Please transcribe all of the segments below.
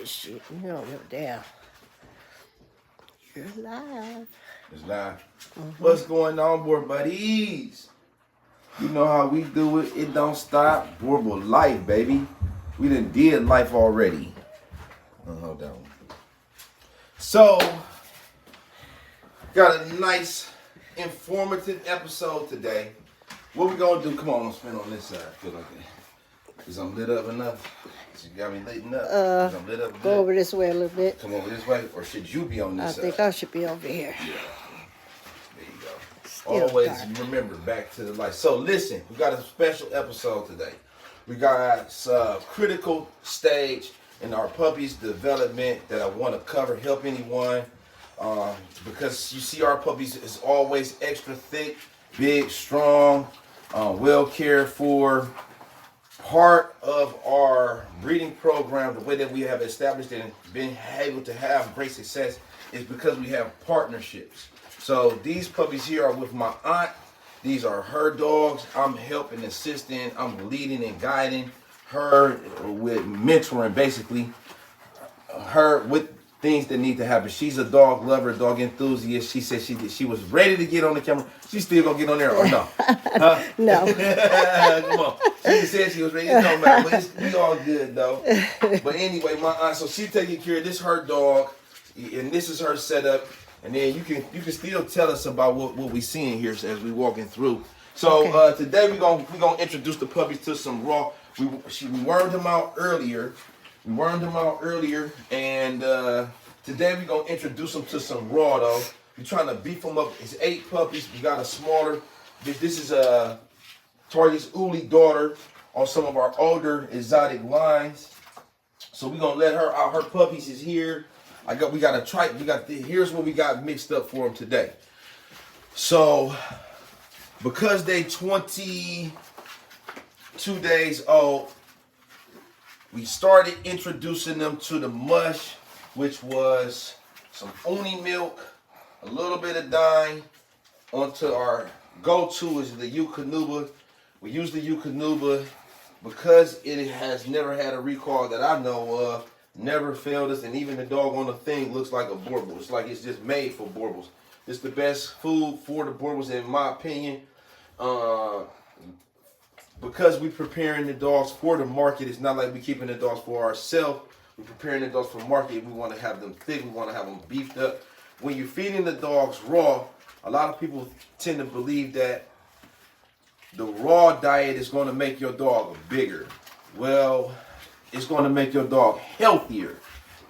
this shit. You don't give a damn. You're live. It's live. What's going on, board buddies? You know how we do it. It don't stop. Boerboel life, baby. We done did life already. Hold on. So, got a nice, informative episode today. What we gonna do? Come on, I'm spin on this side. Feel like that. Is I'm lit up enough? You got me lit up? I'm lit up good? Go over this way a little bit. Come over this way? Or should you be on this side? I think I should be over here. Yeah. There you go. Still Always dark. remember, back to the light. So listen, we got a special episode today. We got a critical stage in our puppy's development that I want to cover, help anyone. Because you see our puppies is always extra thick, big, strong, well cared for. Part of our breeding program, the way that we have established and been able to have great success is because we have partnerships. So these puppies here are with my aunt. These are her dogs. I'm helping, assisting, I'm leading and guiding her with mentoring, basically her with things that need to happen. She's a dog lover, dog enthusiast. She said she was ready to get on the camera. She's still gonna get on there or no? Huh? No. Come on. She said she was ready. It don't matter, but we all good though. But anyway, my aunt, so she's taking care of this her dog, and this is her setup. And then you can still tell us about what we seeing here as we walking through. So Okay. Today we're gonna introduce the puppies to some raw. We wormed them out earlier. And today we're gonna introduce them to some raw though. We're trying to beef them up. It's 8 puppies. We got a smaller. This is Target's Uli daughter on some of our older exotic lines. So we're gonna let her out. Her puppies is here. We got a trike. Here's what we got mixed up for them today. So because they 22 days old, we started introducing them to the mush, which was some uni milk, a little bit of dye, onto our go-to is the Eukanuba. We use the Eukanuba because it has never had a recall that I know of, never failed us, and even the dog on the thing looks like a Boerboel. It's like it's just made for Boerboels. It's the best food for the Boerboels in my opinion. Because we're preparing the dogs for the market, it's not like we're keeping the dogs for ourselves. We're preparing the dogs for market. We want to have them thick. We want to have them beefed up. When you're feeding the dogs raw, a lot of people tend to believe that the raw diet is going to make your dog bigger. Well, it's going to make your dog healthier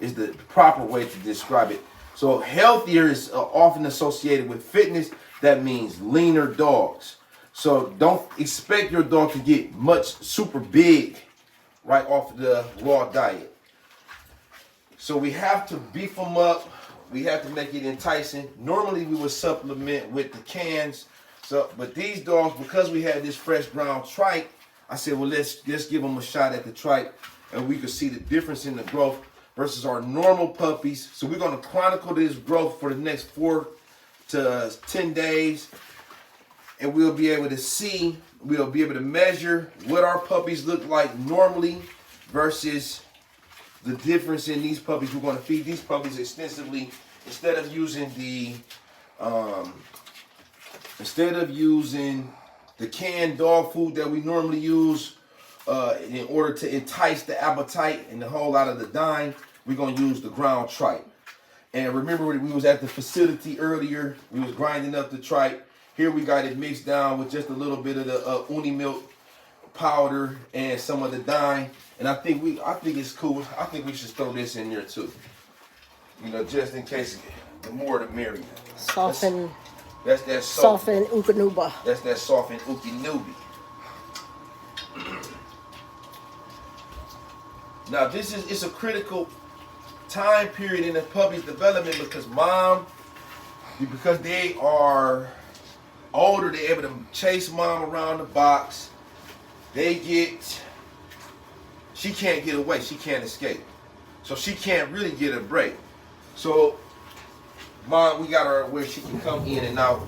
is the proper way to describe it. So healthier is often associated with fitness. That means leaner dogs. So don't expect your dog to get much super big right off the raw diet. So we have to beef them up. We have to make it enticing. Normally we would supplement with the cans. But these dogs, because we had this fresh ground trike, I said, well, let's give them a shot at the trike, and we could see the difference in the growth versus our normal puppies. So we're going to chronicle this growth for the next 4 to 10 days. And we'll be able to measure what our puppies look like normally versus the difference in these puppies. We're going to feed these puppies extensively instead of using the canned dog food that we normally use in order to entice the appetite and the whole lot of the dine. We're going to use the ground tripe. And remember, we was at the facility earlier. We was grinding up the tripe. Here we got it mixed down with just a little bit of the uni milk powder and some of the dye. And I think it's cool. I think we should throw this in there too. You know, just in case, the more the merrier. Soften. That's that Soften Eukanuba. That's that soften Eukanuba. Now it's a critical time period in the puppy's development because they are older, they're able to chase mom around the box. She can't get away, she can't escape. So she can't really get a break. So mom, we got her where she can come in and out.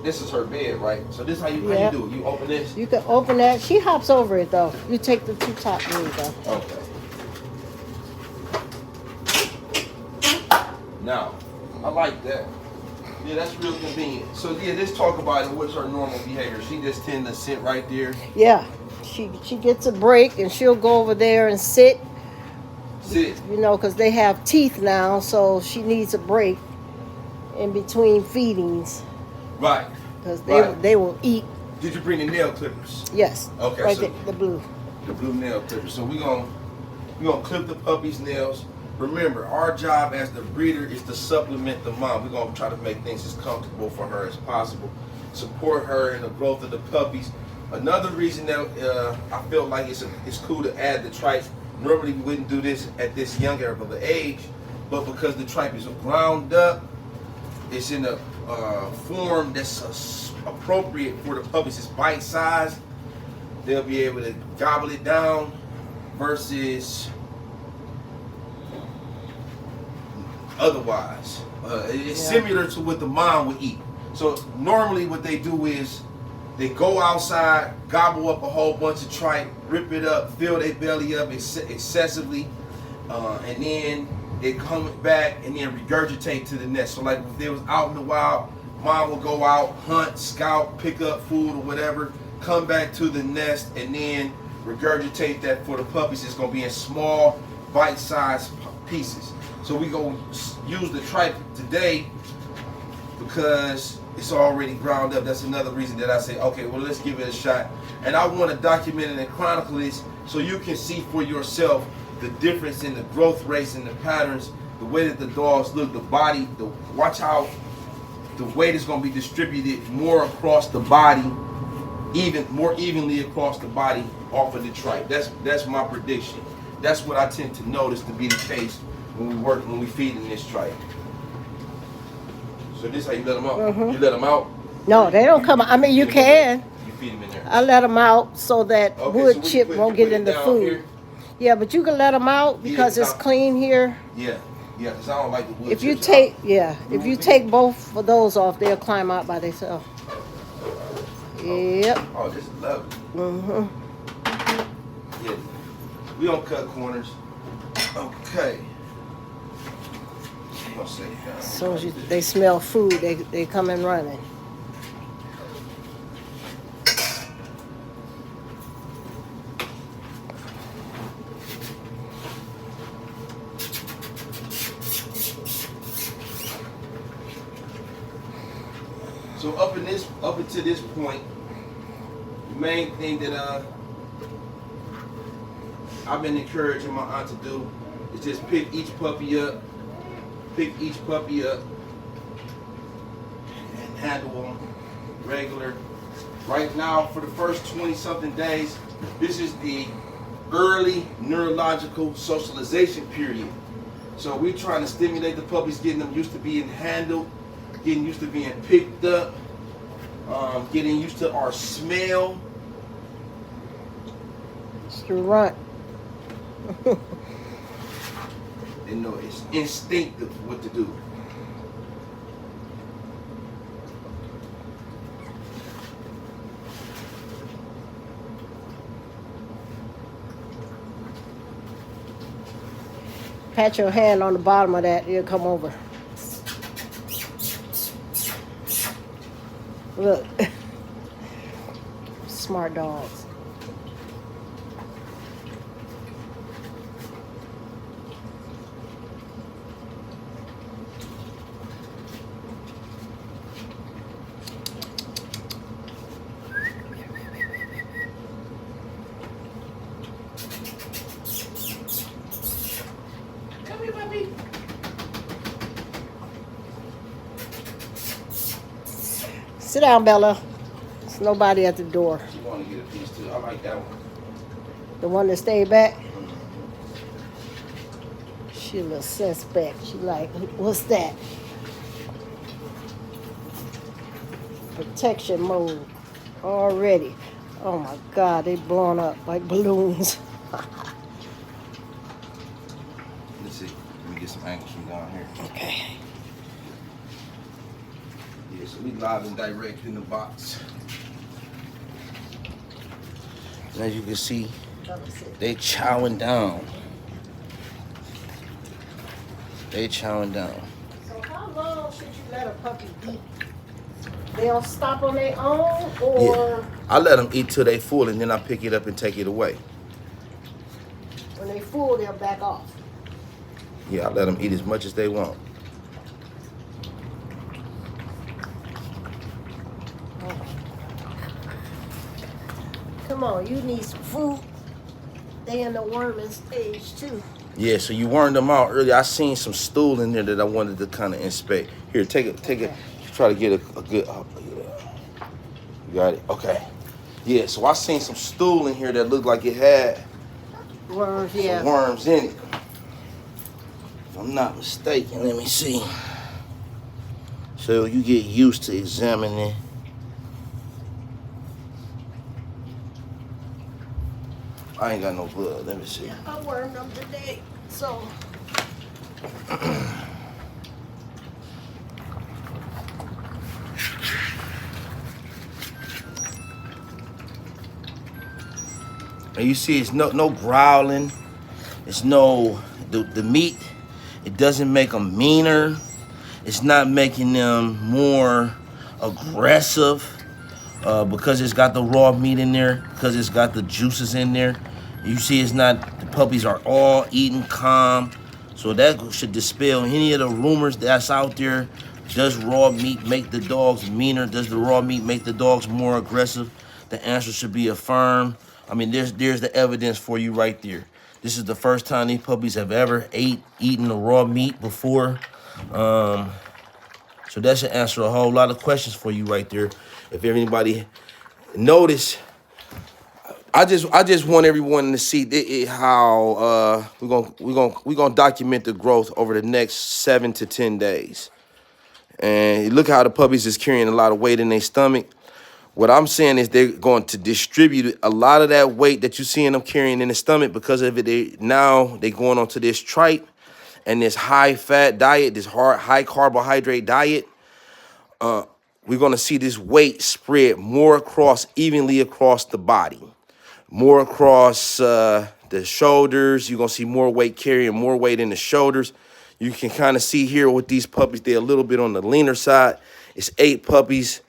This is her bed, right? So this is how you do it. You open this? You can open that. She hops over it though. You take the 2 top leaves though. Okay. Now, I like that. Yeah, that's real convenient. So yeah, let's talk about it. What's her normal behavior? She just tend to sit right there. Yeah, she gets a break and she'll go over there and sit. Sit. You know, because they have teeth now, so she needs a break in between feedings. Right. Because Right. they will eat. Did you bring the nail clippers? Yes. Okay. Right So there, the blue. the blue nail clippers. So we're gonna clip the puppy's nails. Remember, our job as the breeder is to supplement the mom. We're gonna try to make things as comfortable for her as possible. Support her in the growth of the puppies. Another reason that I felt like it's cool to add the tripe. Normally we wouldn't do this at this younger of an age, but because the tripe is ground up, it's in a form that's appropriate for the puppies. It's bite sized. They'll be able to gobble it down versus otherwise. It's similar to what the mom would eat. So normally what they do is they go outside, gobble up a whole bunch of tripe, rip it up, fill their belly up excessively, and then they come back and then regurgitate to the nest. So like if they was out in the wild, mom will go out, hunt, scout, pick up food or whatever, come back to the nest and then regurgitate that for the puppies. It's gonna be in small, bite-sized pieces. So we gonna use the tripe today because it's already ground up. That's another reason that I say, okay, well, let's give it a shot. And I want to document it and chronicle this so you can see for yourself the difference in the growth rates and the patterns, the way that the dogs look, the body, watch how the weight is going to be distributed more across the body, more evenly across the body off of the tripe. That's my prediction. That's what I tend to notice to be the case when we feed in this tripe. So this how you let them out? Mm-hmm. You let them out? No, they don't come out. I mean, you can. You feed them in there. I let them out so that wood chip won't get in the food. Here. Yeah, but you can let them out because it's clean here. Yeah, because I don't like the wood If you chips. if you take both of those off, they'll climb out by themselves. Yep. Oh, this is lovely. Mhm. Yeah, we don't cut corners. Okay. As soon as they smell food, they come in running. So up until this point, the main thing that I've been encouraging my aunt to do is just pick each puppy up and handle them regular. Right now, for the first 20-something days, this is the early neurological socialization period. So we're trying to stimulate the puppies, getting them used to being handled, getting used to being picked up, getting used to our smell. It's the runt. They know it's instinctive what to do. Pat your hand on the bottom of that, it'll come over. Look. Smart dogs. Come here, puppy. Sit down, Bella. There's nobody at the door. She want to get a piece too. I like that one. The one that stayed back. She a little suspect. She like, what's that? Protection mode already. Oh my God, they blowing up like balloons. Let's see. Let me get some angles from down here. Okay. Yeah, so we live and direct in the box. And as you can see, they chowing down. They chowing down. should you let a puppy eat? They'll stop on their own, or Yeah. I let them eat till they full, and then I pick it up and take it away. when they full, they'll back off. Yeah, I let them eat as much as they want. Come on, you need some food. They in the worming stage too. Yeah, so you wormed them out earlier. I seen some stool in there that I wanted to kind of inspect. Here, take it. Try to get a good. Yeah. You got it. Okay. Yeah, so I seen some stool in here that looked like it had Worms, some yeah. worms in it. If I'm not mistaken, let me see. So you get used to examining. I ain't got no blood. Let me see. Yeah, I wormed them today, so. And you see, it's no growling. It's no the meat. It doesn't make them meaner. It's not making them more aggressive because it's got the raw meat in there. Because it's got the juices in there. You see, it's not. The puppies are all eating calm. So that should dispel any of the rumors that's out there. Does raw meat make the dogs meaner? Does the raw meat make the dogs more aggressive? The answer should be affirmed. I mean, there's the evidence for you right there. This is the first time these puppies have ever eaten the raw meat before. So that should answer a whole lot of questions for you right there. If anybody notice, I just want everyone to see how we're gonna document the growth over the next 7 to 10 days. And look how the puppies is carrying a lot of weight in their stomach. What I'm saying is they're going to distribute a lot of that weight that you're seeing them carrying in the stomach because of it. Now they're going onto this tripe and this high-fat diet, this high-carbohydrate diet. We're going to see this weight spread more evenly across the body, more across the shoulders. You're going to see more weight carrying more weight in the shoulders. You can kind of see here with these puppies, they're a little bit on the leaner side. It's 8 puppies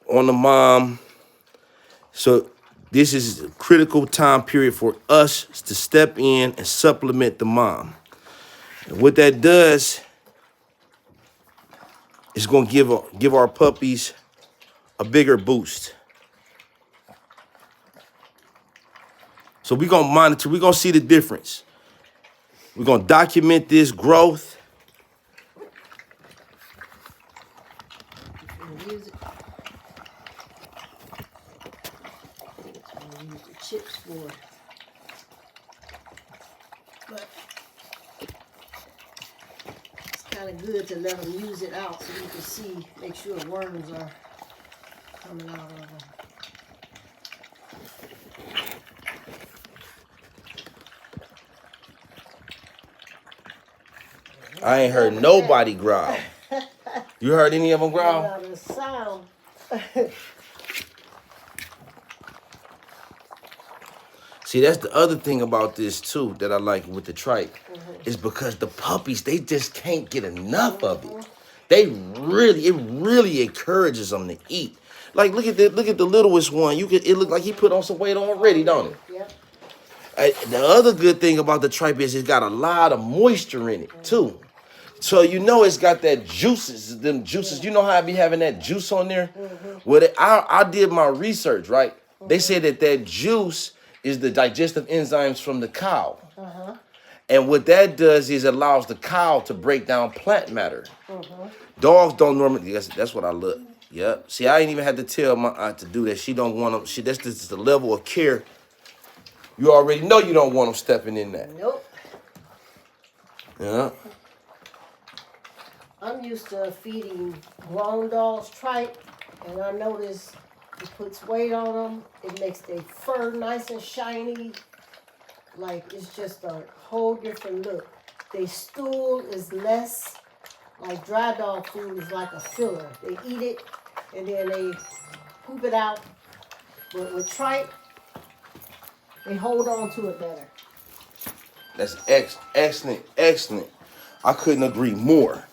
on the mom. So this is a critical time period for us to step in and supplement the mom. And what that does is going to give our puppies a bigger boost. So we're going to monitor. We're going to see the difference. We're going to document this growth. Use the chips for it. But it's kind of good to let them use it out so you can see, make sure worms are coming out of them. I ain't heard nobody growl. You heard any of them growl? Not a sound. See, that's the other thing about this too that I like with the tripe is because the puppies, they just can't get enough of it. It really encourages them to eat. Like look at the littlest one. It look like he put on some weight already, don't it? Yep. The other good thing about the tripe is it's got a lot of moisture in it too. So you know it's got that juices, them juices. You know how I be having that juice on there? Well, I did my research, right? They said that juice is the digestive enzymes from the cow. And what that does is allows the cow to break down plant matter. Dogs don't normally, that's what I look. Yep. See, I ain't even had to tell my aunt to do that. She don't want them, that's just the level of care. You already know you don't want them stepping in that. Nope. Yeah. I'm used to feeding grown dogs tripe, and I notice it puts weight on them. It makes their fur nice and shiny. Like, it's just a whole different look. Their stool is less, like dry dog food is like a filler. They eat it, and then they poop it out. But with tripe, they hold on to it better. That's excellent. I couldn't agree more.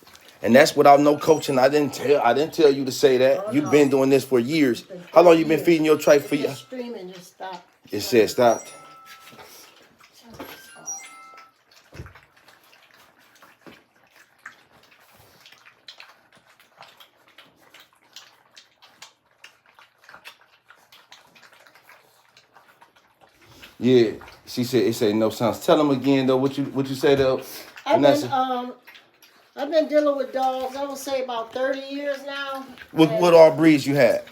And that's without no coaching. I didn't tell you to say that. Oh, You've no. been doing this for years. It's been How long 30 you been years. feeding your tripe for? It's streaming just stopped. It said stop. Yeah, she said it said no sounds. Tell them again though what you say though. I've been dealing with dogs. I would say about 30 years now. What all breeds you had?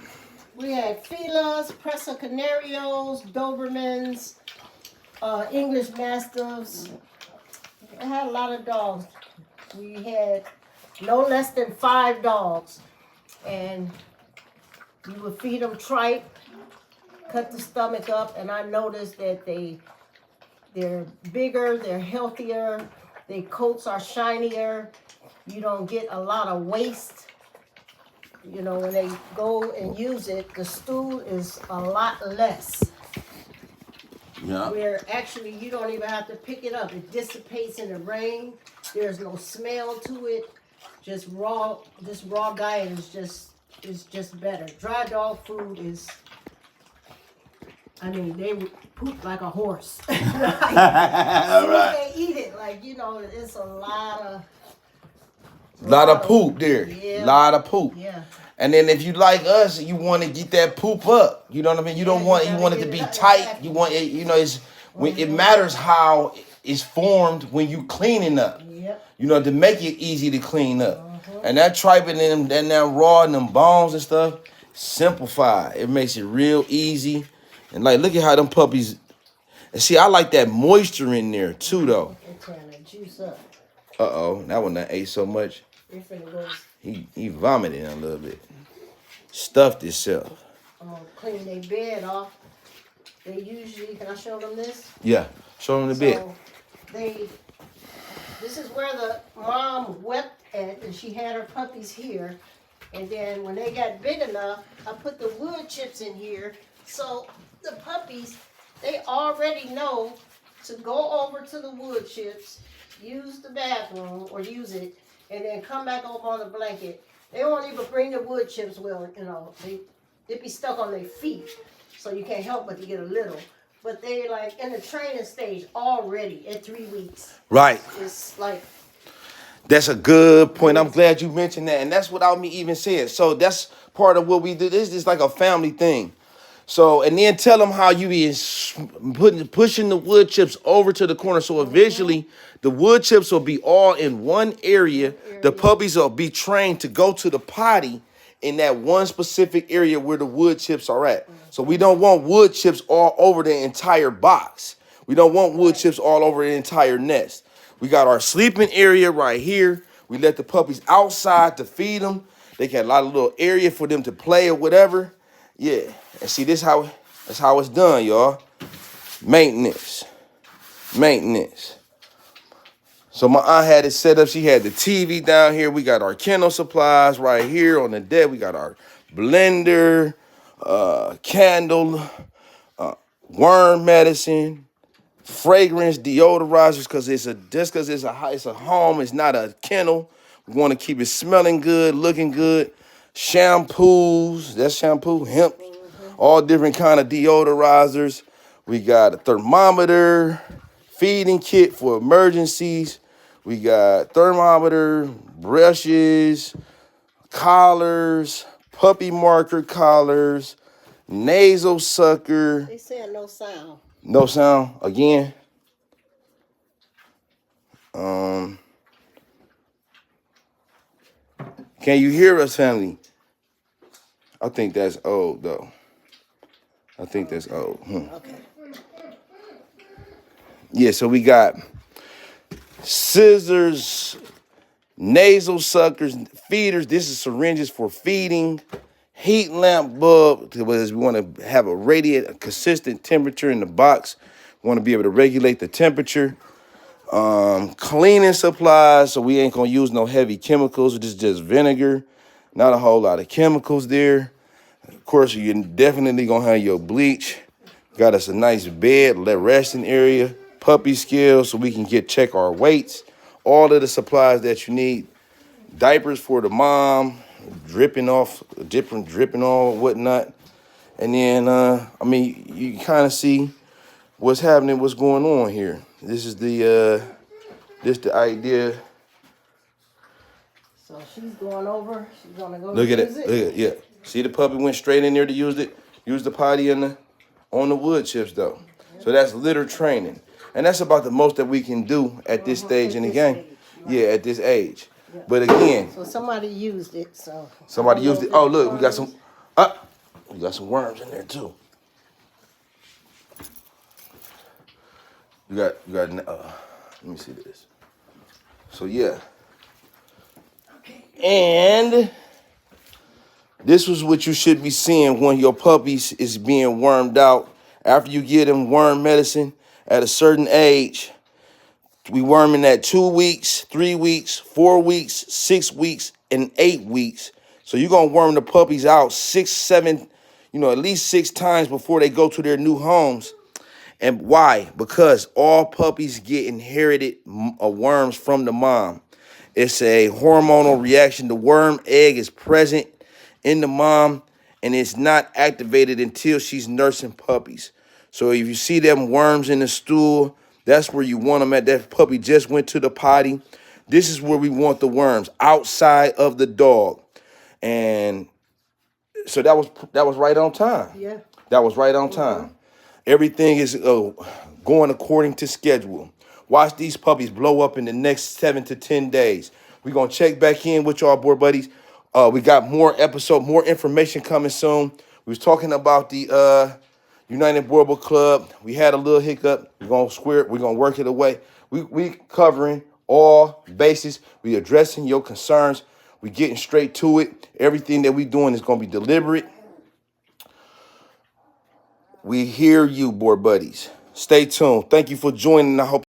We had Felas, Presa Canarios, Dobermans, English Mastiffs. I had a lot of dogs. We had no less than 5 dogs, and we would feed them tripe, cut the stomach up, and I noticed that they're bigger, they're healthier, their coats are shinier. You don't get a lot of waste. You know, when they go and use it, the stool is a lot less. Yeah. Where actually you don't even have to pick it up. It dissipates in the rain. There's no smell to it. Just raw. This raw diet is just better. Dry dog food is. I mean, they would poop like a horse. They eat it like, you know. It's a lot of poop there. Yeah. Lot of poop. Yeah. And then if you like us, you want to get that poop up. You know what I mean? You don't want you want it to be tight. You want it, you know, it matters how it's formed when you cleaning up. Yep. You know, to make it easy to clean up. And that tripe and them that raw and them bones and stuff, simplify. It makes it real easy. And like look at how them puppies. And see, I like that moisture in there too though. It's trying to juice up. Uh-oh, that one that ate so much. It finna go. He vomited a little bit. Stuffed itself. I'm gonna clean their bed off. They usually, can I show them this? Yeah, show them the bed. This is where the mom wept at, and she had her puppies here. And then when they got big enough, I put the wood chips in here. So the puppies, they already know to go over to the wood chips, use the bathroom or use it, and then come back over on the blanket. They won't even bring the wood chips. Well, you know, they be stuck on their feet, so you can't help but to get a little. But they like in the training stage already at 3 weeks. Right. It's like. That's a good point. I'm glad you mentioned that, and that's without me even saying. So that's part of what we do. This is like a family thing. So, and then tell them how you be pushing the wood chips over to the corner. So eventually the wood chips will be all in one area. The puppies will be trained to go to the potty in that one specific area where the wood chips are at. So we don't want wood chips all over the entire box. We don't want wood chips all over the entire nest. We got our sleeping area right here. We let the puppies outside to feed them. They got a lot of little area for them to play or whatever. Yeah, and see that's how it's done, y'all. Maintenance. So my aunt had it set up. She had the TV down here. We got our kennel supplies right here on the deck. We got our blender, candle, worm medicine, fragrance, deodorizers, because it's a home. It's not a kennel. We want to keep it smelling good, looking good. Shampoos, that's shampoo, hemp, all different kind of deodorizers. We got a thermometer, feeding kit for emergencies. We got thermometer, brushes, collars, puppy marker collars, nasal sucker. They said no sound. No sound again. Can you hear us, family? I think that's old, though. I think that's old. Okay. Yeah, so we got scissors, nasal suckers, feeders. This is syringes for feeding. Heat lamp bulb, because we want to have a consistent temperature in the box. We want to be able to regulate the temperature. Cleaning supplies, so we ain't gonna use no heavy chemicals. This is just vinegar, not a whole lot of chemicals there. Of course, you're definitely gonna have your bleach. Got us a nice bed, resting area, puppy scale, so we can check our weights. All of the supplies that you need. diapers for the mom, dripping on, whatnot. And then, I mean, you kind of see what's happening, what's going on here. This is the idea. So she's going over. She's gonna go Look at use it. Look at it. Yeah. See, the puppy went straight in there to use the potty on the wood chips though. So that's litter training, and that's about the most that we can do at this stage in the game. Right. Yeah, at this age. Yeah. But again, so somebody used it. So somebody used it. Oh, look, we got some. We got some worms in there too. You got. Let me see this. So yeah. And this was what you should be seeing when your puppies is being wormed out. After you give them worm medicine at a certain age, we worming at 2 weeks, 3 weeks, 4 weeks, 6 weeks, and 8 weeks. So you're going to worm the puppies out 6, 7, at least 6 times before they go to their new homes. And why? Because all puppies get inherited worms from the mom. It's a hormonal reaction. The worm egg is present in the mom, and it's not activated until she's nursing puppies. So if you see them worms in the stool, that's where you want them at. That puppy just went to the potty. This is where we want the worms, outside of the dog. And so that was right on time. Yeah. That was right on time. Everything is going according to schedule. Watch these puppies blow up in the next 7 to 10 days. We're going to check back in with y'all, board buddies. We got more information coming soon. We was talking about the United Boerboel Club. We had a little hiccup. We're going to work it away. We covering all bases. We addressing your concerns. We getting straight to it. Everything that we doing is going to be deliberate. We hear you, board buddies. Stay tuned. Thank you for joining. I hope